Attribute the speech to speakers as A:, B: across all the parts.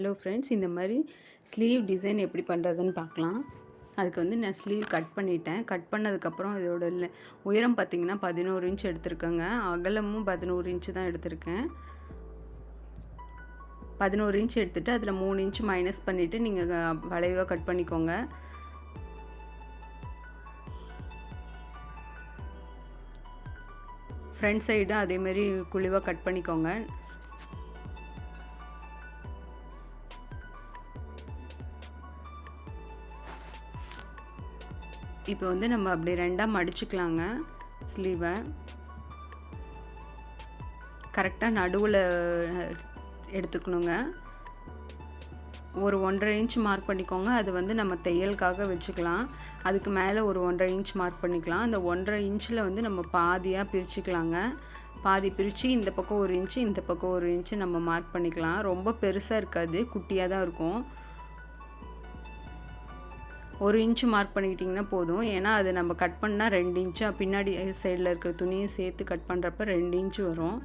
A: Hello friends, இந்த மாதிரி sleeve design எப்படி பண்ணுறதுன்னு பார்க்கலாம். அதுக்கு வந்து நான் ஸ்லீவ் கட் பண்ணிட்டேன். கட் பண்ணதுக்கப்புறம் இதோட உயரம் பார்த்திங்கன்னா 11 இன்ச் எடுத்திருக்கேங்க. அகலமும் 11 இன்ச்சு தான் எடுத்திருக்கேன். 11 இன்ச் எடுத்துகிட்டு அதில் 3 இன்ச் மைனஸ் பண்ணிவிட்டு நீங்கள் வளைவாக கட் பண்ணிக்கோங்க. ஃப்ரண்ட் சைடு அதேமாரி குழிவாக கட் பண்ணிக்கோங்க. இப்போ வந்து நம்ம அப்படி ரெண்டாக மடிச்சுக்கலாங்க. ஸ்லீவை கரெக்டாக நடுவில் எடுத்துக்கணுங்க. ஒரு 1.5 இன்ச் மார்க் பண்ணிக்கோங்க. அது வந்து நம்ம தையலுக்காக வச்சுக்கலாம். அதுக்கு மேலே ஒரு 1.5 இன்ச் மார்க் பண்ணிக்கலாம். அந்த 1.5 இன்ச்சில் வந்து நம்ம பாதியாக பிரிச்சுக்கலாங்க. பாதி பிரித்து இந்த பக்கம் 1 இன்ச்சு, இந்த பக்கம் 1 இன்ச்சு நம்ம மார்க் பண்ணிக்கலாம். ரொம்ப பெருசாக இருக்காது, குட்டியாக தான் இருக்கும். 1 இன்ச்சு மார்க் பண்ணிக்கிட்டிங்கன்னா போதும். ஏன்னா அது நம்ம கட் பண்ணால் 2 இன்ச்சாக பின்னாடி சைடில் இருக்கிற துணியை சேர்த்து கட் பண்ணுறப்ப 2 இன்ச்சு வரும்.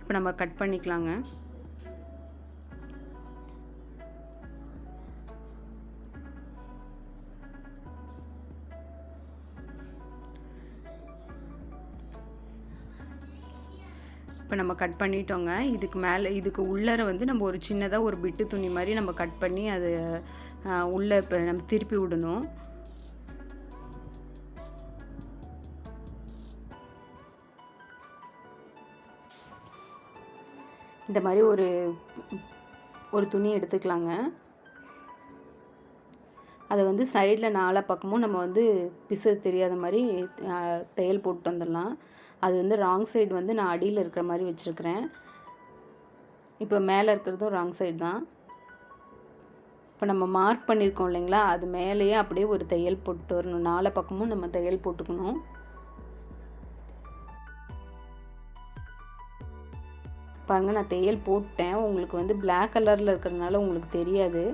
A: இப்போ நம்ம கட் பண்ணிக்கலாங்க. இப்போ நம்ம கட் பண்ணிட்டோங்க. இதுக்கு மேலே இதுக்கு உள்ளர வந்து நம்ம ஒரு சின்னதாக ஒரு பிட்டு துணி மாதிரி நம்ம கட் பண்ணி அது உள்ளே இப்போ நம்ம திருப்பி விடணும். இந்த மாதிரி ஒரு துணி எடுத்துக்கலாங்க. அதை வந்து சைடில் 4 பக்கமும் நம்ம வந்து பிசு தெரியாத மாதிரி தையல் போட்டு வந்துடலாம். அது வந்து ராங் சைடு வந்து நான் அடியில் இருக்கிற மாதிரி வச்சுருக்கிறேன். இப்போ மேலே இருக்கிறதும் ராங் சைடு தான். இப்போ நம்ம மார்க் பண்ணியிருக்கோம் இல்லைங்களா, அது மேலேயே அப்படியே ஒரு தையல் போட்டு வரணும். 4 பக்கமும் நம்ம தையல் போட்டுக்கணும். பாருங்கள், நான் தையல் போட்டேன். உங்களுக்கு வந்து பிளாக் கலரில் இருக்கிறதுனால உங்களுக்கு தெரியாது.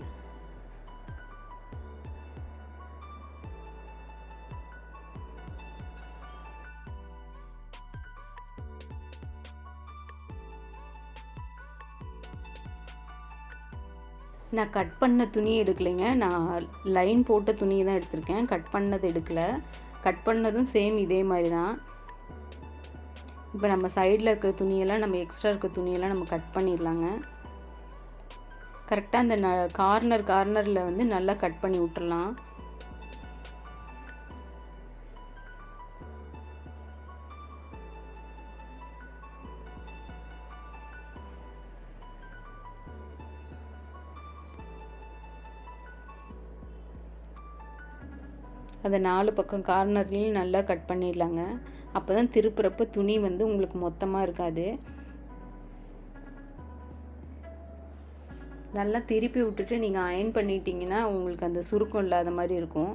A: நான் கட் பண்ண துணி எடுக்கலைங்க. நான் லைன் போட்ட துணியை தான் எடுத்திருக்கேன். கட் பண்ணது எடுக்கலை. கட் பண்ணதும் சேம் இதே மாதிரி தான். இப்போ நம்ம சைடில் இருக்கிற துணியெல்லாம், நம்ம எக்ஸ்ட்ரா இருக்கிற துணியெல்லாம் நம்ம கட் பண்ணிடலாங்க. கரெக்டாக அந்த கார்னரில் வந்து நல்லா கட் பண்ணி விட்டுறலாம். அதை 4 பக்கம் கார்னர்லேயும் நல்லா கட் பண்ணிடலாங்க. அப்போ தான் திருப்புறப்போ துணி வந்து உங்களுக்கு மொத்தமாக இருக்காது. நல்லா திருப்பி விட்டுட்டு நீங்கள் அயர்ன் பண்ணிட்டீங்கன்னா உங்களுக்கு அந்த சுருக்கம் இல்லாத மாதிரி இருக்கும்.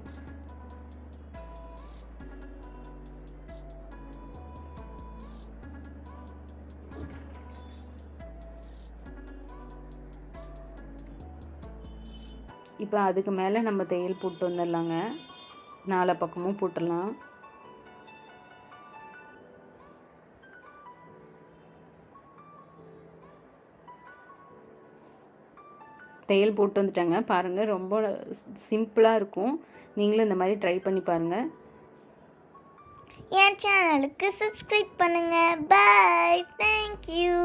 A: இப்போ அதுக்கு மேலே நம்ம தையல் போட்டு வந்துடலாங்க. 4 பக்கமும் போட்டுடலாம். தையல் போட்டு வந்துட்டாங்க. பாருங்கள், ரொம்ப சிம்பிளாக இருக்கும். நீங்களும் இந்த மாதிரி ட்ரை பண்ணி பாருங்கள்.
B: என் சேனலுக்கு சப்ஸ்கிரைப் பண்ணுங்கள். Bye, thank you.